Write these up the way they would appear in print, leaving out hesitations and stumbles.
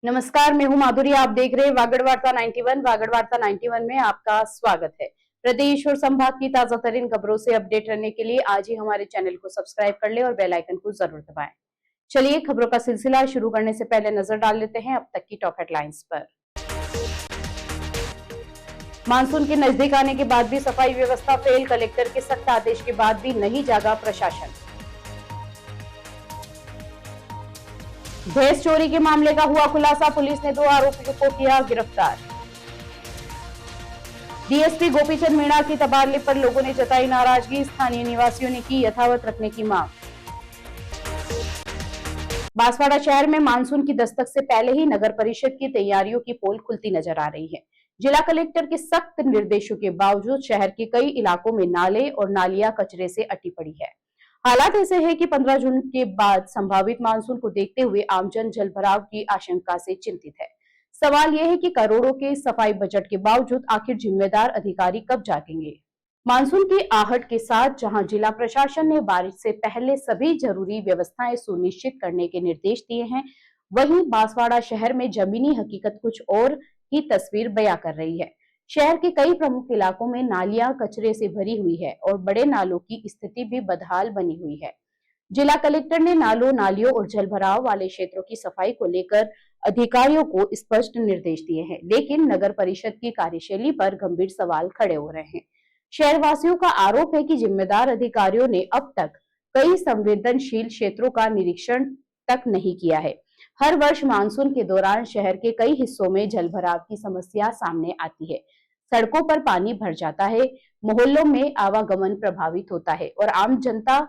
नमस्कार, मैं हूं माधुरी। आप देख रहे हैं वागड़ वार्ता 91। वागड़ वार्ता 91 में आपका स्वागत है। प्रदेश और संभाग की ताजा तरीन खबरों से अपडेट रहने के लिए आज ही हमारे चैनल को सब्सक्राइब कर ले और बेल आइकन को जरूर दबाएं। चलिए खबरों का सिलसिला शुरू करने से पहले नजर डाल लेते हैं अब तक की टॉप हेडलाइंस पर। मानसून के नजदीक आने के बाद भी सफाई व्यवस्था फेल, कलेक्टर के सख्त आदेश के बाद भी नहीं जागा प्रशासन। भैंस चोरी के मामले का हुआ खुलासा, पुलिस ने 2 आरोपियों को किया गिरफ्तार। डीएसपी गोपीचंद मीणा की तबादले पर लोगों ने जताई नाराजगी, स्थानीय निवासियों ने की यथावत रखने की मांग। बांसवाड़ा शहर में मानसून की दस्तक से पहले ही नगर परिषद की तैयारियों की पोल खुलती नजर आ रही है। जिला कलेक्टर के सख्त निर्देशों के बावजूद शहर के कई इलाकों में नाले और नालियां कचरे से अटी पड़ी है। हालात ऐसे है कि 15 जून के बाद संभावित मानसून को देखते हुए आमजन जल भराव की आशंका से चिंतित है। सवाल यह है कि करोड़ों के सफाई बजट के बावजूद आखिर जिम्मेदार अधिकारी कब जागेंगे। मानसून की आहट के साथ जहां जिला प्रशासन ने बारिश से पहले सभी जरूरी व्यवस्थाएं सुनिश्चित करने के निर्देश दिए हैं, वहीं बांसवाड़ा शहर में जमीनी हकीकत कुछ और ही तस्वीर बयां कर रही है। शहर के कई प्रमुख इलाकों में नालियां कचरे से भरी हुई है और बड़े नालों की स्थिति भी बदहाल बनी हुई है। जिला कलेक्टर ने नालों, नालियों और जलभराव वाले क्षेत्रों की सफाई को लेकर अधिकारियों को स्पष्ट निर्देश दिए हैं, लेकिन नगर परिषद की कार्यशैली पर गंभीर सवाल खड़े हो रहे हैं। शहरवासियों का आरोप है कि जिम्मेदार अधिकारियों ने अब तक कई संवेदनशील क्षेत्रों का निरीक्षण तक नहीं किया है। हर वर्ष मानसून के दौरान शहर के कई हिस्सों में जलभराव की समस्या सामने आती है। सड़कों पर पानी भर जाता है, मोहल्लों में आवागमन प्रभावित होता है और आम जनता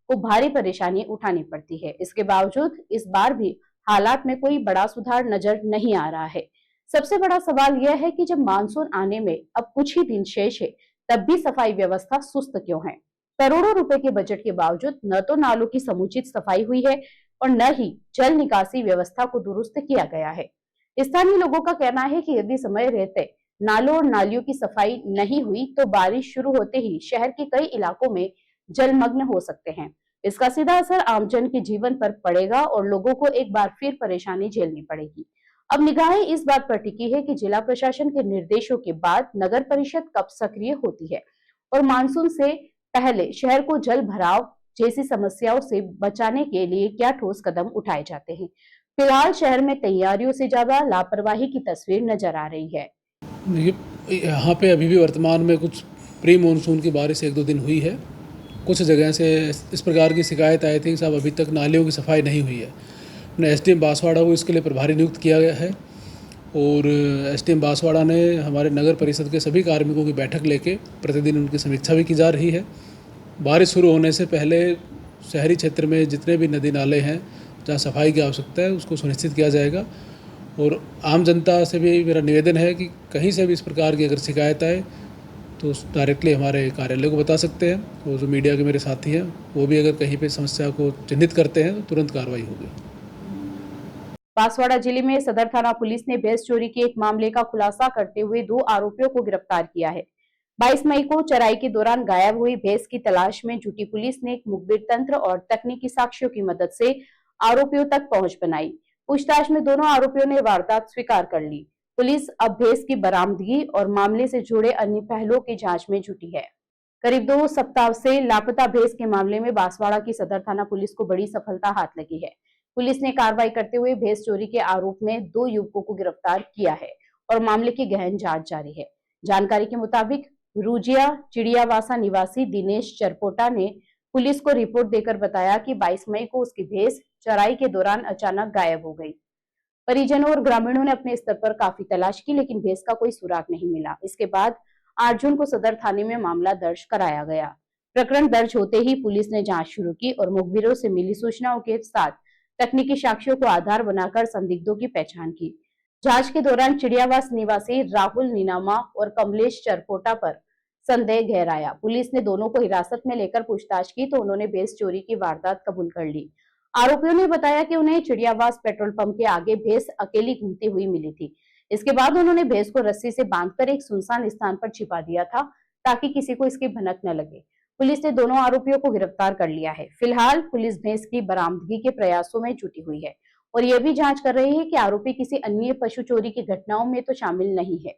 को भारी परेशानी उठानी पड़ती है। इसके बावजूद इस बार भी हालात में कोई बड़ा सुधार नजर नहीं आ रहा है। सबसे बड़ा सवाल यह है कि जब मानसून आने में अब कुछ ही दिन शेष है, तब भी सफाई व्यवस्था सुस्त क्यों है। करोड़ों रुपए के बजट के बावजूद न तो नालों की समुचित सफाई हुई है और न ही जल निकासी व्यवस्था को दुरुस्त किया गया है। स्थानीय लोगों का कहना है कि यदि समय रहते नालों और नालियों की सफाई नहीं हुई तो बारिश शुरू होते ही शहर के कई इलाकों में जलमग्न हो सकते हैं। इसका सीधा असर आमजन के जीवन पर पड़ेगा और लोगों को एक बार फिर परेशानी झेलनी पड़ेगी। अब निगाहें इस बात पर टिकी है कि जिला प्रशासन के निर्देशों के बाद नगर परिषद कब सक्रिय होती है और मानसून से पहले शहर को जल भराव जैसी समस्याओं से बचाने के लिए क्या ठोस कदम उठाए जाते हैं। फिलहाल शहर में तैयारियों से ज्यादा लापरवाही की तस्वीर नजर आ रही है। यहाँ पे अभी भी वर्तमान में कुछ प्री मानसून की बारिश 1-2 दिन हुई है। कुछ जगह से इस प्रकार की शिकायत आई थी कि साहब अभी तक नालियों की सफाई नहीं हुई है। अपने एसडीएम बांसवाड़ा को इसके लिए प्रभारी नियुक्त किया गया है और एसडीएम बांसवाड़ा ने हमारे नगर परिषद के सभी कार्मिकों की बैठक लेके प्रतिदिन उनकी समीक्षा भी की जा रही है। बारिश शुरू होने से पहले शहरी क्षेत्र में जितने भी नदी नाले हैं जहाँ सफाई की आवश्यकता है उसको सुनिश्चित किया जाएगा। और आम जनता से भी मेरा निवेदन है कि कहीं से भी इस प्रकार की अगर शिकायत आए तो डायरेक्टली हमारे कार्यालय को बता सकते हैं और जो मीडिया के मेरे साथी हैं वो भी अगर कहीं पे समस्या को चिन्हित करते हैं तो तुरंत कार्रवाई होगी। बांसवाड़ा जिले में सदर थाना पुलिस ने भैंस चोरी के एक मामले का खुलासा करते हुए 2 आरोपियों को गिरफ्तार किया है। 22 मई को चराई के दौरान गायब हुई भैंस की तलाश में जुटी पुलिस ने एक मुखबिर तंत्र और तकनीकी साक्ष्यों की मदद से आरोपियों तक पहुंच बनाई। पूछताछ में दोनों आरोपियों ने वारदात स्वीकार कर ली। पुलिस अब भैंस की बरामदगी और मामले से जुड़े अन्य पहलुओं की जांच में जुटी है। करीब 2 सप्ताह से लापता भैंस के मामले में बांसवाड़ा की सदर थाना पुलिस को बड़ी सफलता हाथ लगी है। पुलिस ने कार्रवाई करते हुए भैंस चोरी के आरोप में 2 युवकों को गिरफ्तार किया है और मामले की गहन जांच जारी है। जानकारी के मुताबिक रूजिया चिड़ियावासा निवासी दिनेश चरपोटा ने पुलिस को रिपोर्ट देकर बताया कि 22 मई को उसकी भैंस चराई के दौरान अचानक गायब हो गई। परिजनों और ग्रामीणों ने अपने स्तर पर काफी तलाश की, लेकिन भैंस का कोई सुराग नहीं मिला। इसके बाद 8 जून को सदर थाने में मामला दर्ज कराया गया। प्रकरण दर्ज होते ही पुलिस ने जांच शुरू की और मुखबिरों से मिली सूचनाओं के साथ तकनीकी साक्ष्यों को आधार बनाकर संदिग्धों की पहचान की। जांच के दौरान चिड़ियावास निवासी राहुल नीनामा और कमलेश चरपोटा पर संदेह गहराया। पुलिस ने दोनों को हिरासत में लेकर पूछताछ की तो उन्होंने भैंस चोरी की वारदात कबूल कर ली। आरोपियों ने बताया कि उन्हें चिड़ियावास पेट्रोल पंप के आगे भैंस अकेली घूमती हुई मिली थी। इसके बाद उन्होंने भैंस को रस्सी से बांधकर एक सुनसान स्थान पर छिपा दिया था ताकि किसी को इसकी भनक न लगे। पुलिस ने दोनों आरोपियों को गिरफ्तार कर लिया है। फिलहाल पुलिस भैंस की बरामदगी के प्रयासों में जुटी हुई है और यह भी जांच कर रही है कि आरोपी किसी अन्य पशु चोरी की घटनाओं में तो शामिल नहीं है।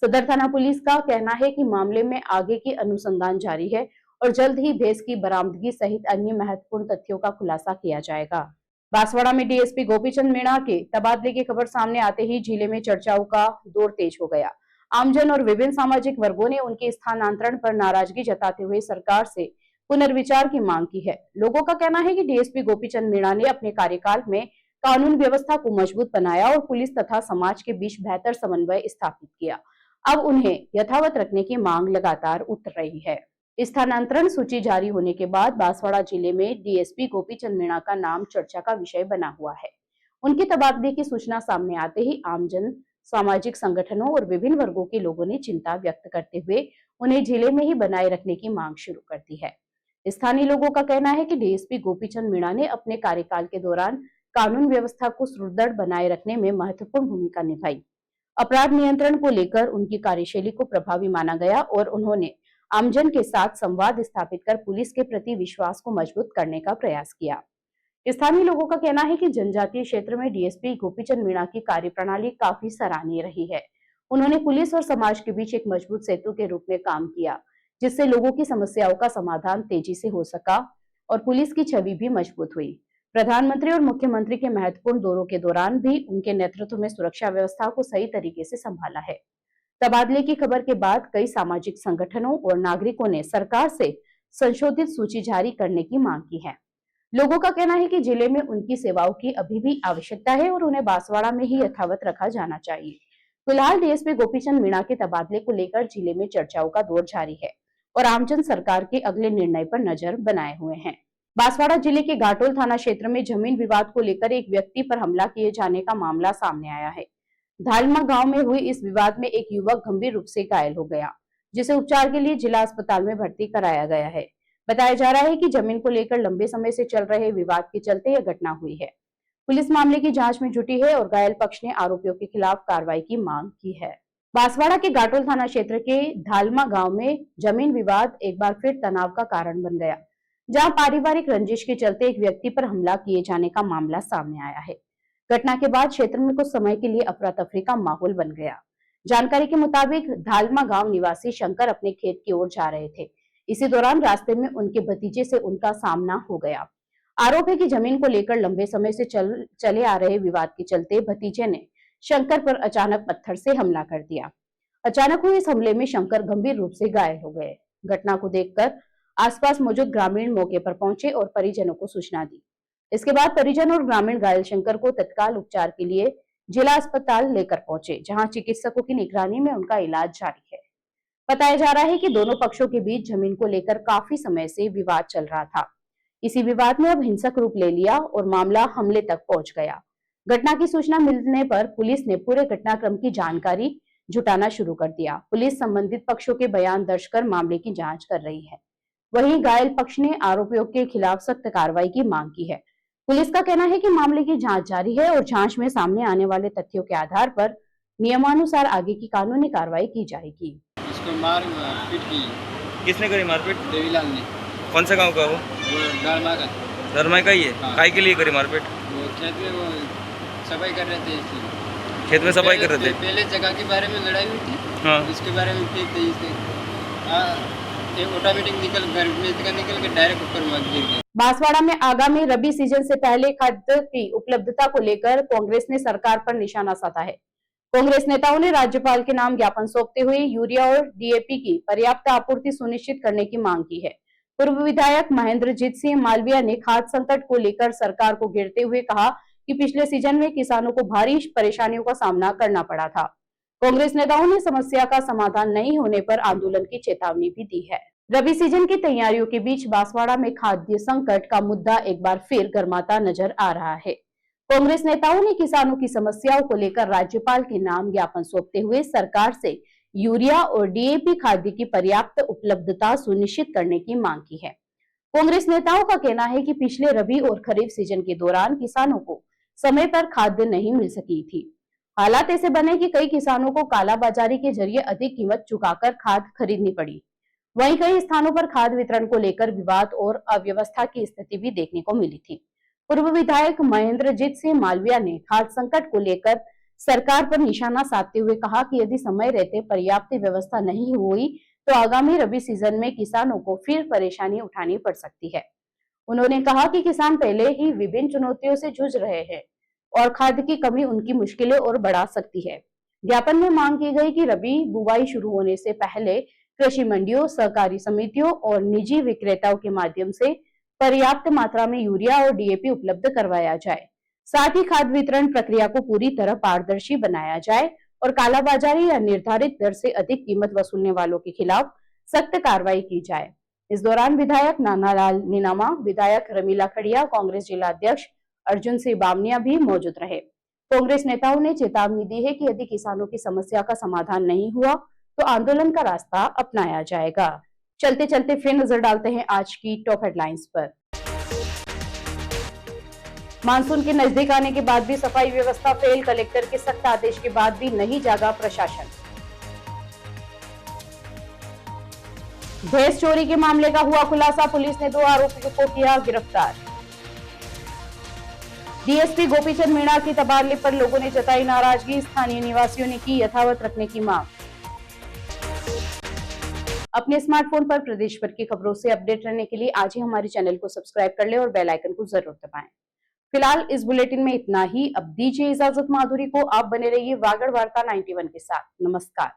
सदर थाना पुलिस का कहना है कि मामले में आगे की अनुसंधान जारी है और जल्द ही भैंस की बरामदगी सहित अन्य महत्वपूर्ण तथ्यों का खुलासा किया जाएगा। बांसवाड़ा में डीएसपी गोपीचंद मीणा के तबादले की खबर सामने आते ही जिले में चर्चाओं का दौर तेज हो गया। आमजन और विभिन्न सामाजिक वर्गों ने उनके स्थानांतरण पर नाराजगी जताते हुए सरकार से पुनर्विचार की मांग की है। लोगों का कहना है कि डीएसपी गोपीचंद मीणा ने अपने कार्यकाल में कानून व्यवस्था को मजबूत बनाया और पुलिस तथा समाज के बीच बेहतर समन्वय स्थापित किया। अब उन्हें यथावत रखने की मांग लगातार उठ रही है। स्थानांतरण सूची जारी होने के बाद बांसवाड़ा जिले में डीएसपी गोपीचंद मीणा का नाम चर्चा का विषय बना हुआ है। उनके तबादले की सूचना सामने आते ही आमजन, सामाजिक संगठनों और विभिन्न वर्गों के लोगों ने चिंता व्यक्त करते हुए उन्हें जिले में ही बनाए रखने की मांग शुरू कर दी है। स्थानीय लोगों का कहना है कि डीएसपी गोपीचंद मीणा ने अपने कार्यकाल के दौरान कानून व्यवस्था को सुदृढ़ बनाए रखने में महत्वपूर्ण भूमिका निभाई। अपराध नियंत्रण को लेकर उनकी कार्यशैली को प्रभावी माना गया और उन्होंने आमजन के साथ संवाद स्थापित कर पुलिस के प्रति विश्वास को मजबूत करने का प्रयास किया। स्थानीय लोगों का कहना है कि जनजातीय क्षेत्र में डीएसपी गोपीचंद मीणा की कार्यप्रणाली काफी सराहनीय रही है। उन्होंने पुलिस और समाज के बीच एक मजबूत सेतु के रूप में काम किया, जिससे लोगों की समस्याओं का समाधान तेजी से हो सका और पुलिस की छवि भी मजबूत हुई। प्रधानमंत्री और मुख्यमंत्री के महत्वपूर्ण दौरों के दौरान भी उनके नेतृत्व में सुरक्षा व्यवस्था को सही तरीके से संभाला है। तबादले की खबर के बाद कई सामाजिक संगठनों और नागरिकों ने सरकार से संशोधित सूची जारी करने की मांग की है। लोगों का कहना है कि जिले में उनकी सेवाओं की अभी भी आवश्यकता है और उन्हें बांसवाड़ा में ही यथावत रखा जाना चाहिए। फिलहाल डीएसपी गोपीचंद मीणा के तबादले को लेकर जिले में चर्चाओं का दौर जारी है और आमजन सरकार के अगले निर्णय पर नजर बनाए हुए हैं। बांसवाड़ा जिले के घाटोल थाना क्षेत्र में जमीन विवाद को लेकर एक व्यक्ति पर हमला किए जाने का मामला सामने आया है। धालमा गांव में हुई इस विवाद में एक युवक गंभीर रूप से घायल हो गया, जिसे उपचार के लिए जिला अस्पताल में भर्ती कराया गया है। बताया जा रहा है कि जमीन को लेकर लंबे समय से चल रहे विवाद के चलते यह घटना हुई है। पुलिस मामले की जांच में जुटी है और घायल पक्ष ने आरोपियों के खिलाफ कार्रवाई की मांग की है। बांसवाड़ा के घाटोल थाना क्षेत्र के धालमा गांव में जमीन विवाद एक बार फिर तनाव का कारण बन गया, जहां पारिवारिक रंजिश के चलते एक व्यक्ति पर हमला किए जाने का मामला सामने आया है। घटना के बाद क्षेत्र में कुछ समय के लिए अफरा तफरी का माहौल बन गया। जानकारी के मुताबिक धालमा गांव निवासी शंकर अपने खेत की ओर जा रहे थे। इसी दौरान रास्ते में उनके भतीजे से उनका सामना हो गया। आरोप है कि जमीन को लेकर लंबे समय से चले आ रहे विवाद के चलते भतीजे ने शंकर पर अचानक पत्थर से हमला कर दिया। अचानक हुए इस हमले में शंकर गंभीर रूप से घायल हो गए। घटना को देखकर आसपास मौजूद ग्रामीण मौके पर पहुंचे और परिजनों को सूचना दी। इसके बाद परिजन और ग्रामीण घायल शंकर को तत्काल उपचार के लिए जिला अस्पताल लेकर पहुंचे, जहां चिकित्सकों की निगरानी में उनका इलाज जारी है। बताया जा रहा है कि दोनों पक्षों के बीच जमीन को लेकर काफी समय से विवाद चल रहा था। इसी विवाद ने अब हिंसक रूप ले लिया और मामला हमले तक पहुंच गया। घटना की सूचना मिलने पर पुलिस ने पूरे घटनाक्रम की जानकारी जुटाना शुरू कर दिया। पुलिस संबंधित पक्षों के बयान दर्ज कर मामले की जांच कर रही है। वहीं घायल पक्ष ने आरोपियों के खिलाफ सख्त कार्रवाई की मांग की है। पुलिस का कहना है कि मामले की जांच जारी है और जांच में सामने आने वाले तथ्यों के आधार पर नियमानुसार आगे की कानूनी कार्रवाई की जाएगी। इसको मारपीट की। किसने करी मारपीट? देवीलाल ने। कौन सा गांव का वो? डरमा का। धर्मा का ही है? हाँ। काय के लिए करी मारपीट? वो खेत में वो सफाई कर रहे थे इसलिए। खेत में सफाई कर रहे थे? पहले जगह के बारे में लड़ाई हुई थी। हाँ। इसके बारे में ठीक थे इससे एक ऑटोमेटिक निकल के डायरेक्ट ऊपर गिर गया। बांसवाड़ा में आगामी रबी सीजन से पहले खाद्य की उपलब्धता को लेकर कांग्रेस ने सरकार पर निशाना साधा है। कांग्रेस नेताओं ने राज्यपाल के नाम ज्ञापन सौंपते हुए यूरिया और डीएपी की पर्याप्त आपूर्ति सुनिश्चित करने की मांग की है। पूर्व विधायक महेंद्रजीत सिंह मालविया ने खाद्य संकट को लेकर सरकार को घेरते हुए कहा कि पिछले सीजन में किसानों को भारी परेशानियों का सामना करना पड़ा था। कांग्रेस नेताओं ने समस्या का समाधान नहीं होने पर आंदोलन की चेतावनी भी दी है। रबी सीजन की तैयारियों के बीच बांसवाड़ा में खाद्य संकट का मुद्दा एक बार फिर गर्माता नजर आ रहा है। कांग्रेस नेताओं ने किसानों की समस्याओं को लेकर राज्यपाल के नाम ज्ञापन सौंपते हुए सरकार से यूरिया और डीएपी खाद्य की पर्याप्त उपलब्धता सुनिश्चित करने की मांग की है। कांग्रेस नेताओं का कहना है कि पिछले रबी और खरीफ सीजन के दौरान किसानों को समय पर खाद्य नहीं मिल सकी थी। हालात ऐसे बने कि कई किसानों को कालाबाजारी के जरिए अधिक कीमत चुकाकर खाद खरीदनी पड़ी। वहीं कई स्थानों पर खाद वितरण को लेकर विवाद और अव्यवस्था की स्थिति भी देखने को मिली थी। पूर्व विधायक महेंद्रजीत सिंह मालविया ने खाद्य संकट को लेकर सरकार पर निशाना साधते हुए कहा कि यदि समय रहते पर्याप्त व्यवस्था नहीं हुई तो आगामी रबी सीजन में किसानों को फिर परेशानी उठानी पड़ सकती है। उन्होंने कहा कि किसान पहले ही विभिन्न चुनौतियों से जूझ रहे हैं और खाद्य की कमी उनकी मुश्किलें और बढ़ा सकती है। ज्ञापन में मांग की गई कि रबी बुवाई शुरू होने से पहले कृषि मंडियों, सहकारी समितियों और निजी विक्रेताओं के माध्यम से पर्याप्त मात्रा में यूरिया और डीएपी उपलब्ध करवाया जाए। साथ ही खाद्य वितरण प्रक्रिया को पूरी तरह पारदर्शी बनाया जाए और कालाबाजारी या निर्धारित दर से अधिक कीमत वसूलने वालों के खिलाफ सख्त कार्रवाई की जाए। इस दौरान विधायक नानालाल नीनामा, विधायक रमीला खड़िया, कांग्रेस जिला अध्यक्ष अर्जुन सिंह बामनिया भी मौजूद रहे। कांग्रेस नेताओं ने चेतावनी दी है कि यदि किसानों की समस्या का समाधान नहीं हुआ तो आंदोलन का रास्ता अपनाया जाएगा। चलते चलते फिर नजर डालते हैं आज की टॉप हेडलाइंस पर। मानसून के नजदीक आने के बाद भी सफाई व्यवस्था फेल, कलेक्टर के सख्त आदेश के बाद भी नहीं जागा प्रशासन। भैंस चोरी के मामले का हुआ खुलासा, पुलिस ने 2 आरोपियों को किया गिरफ्तार। डीएसपी गोपीचंद मीणा की तबादले पर लोगों ने जताई नाराजगी, स्थानीय निवासियों ने की यथावत रखने की मांग। अपने स्मार्टफोन पर प्रदेश भर की खबरों से अपडेट रहने के लिए आज ही हमारे चैनल को सब्सक्राइब कर ले और बेल आइकन को जरूर दबाएं। फिलहाल इस बुलेटिन में इतना ही। अब दीजिए इजाजत माधुरी को। आप बने रहिए वागड़ वार्ता 91 के साथ। नमस्कार।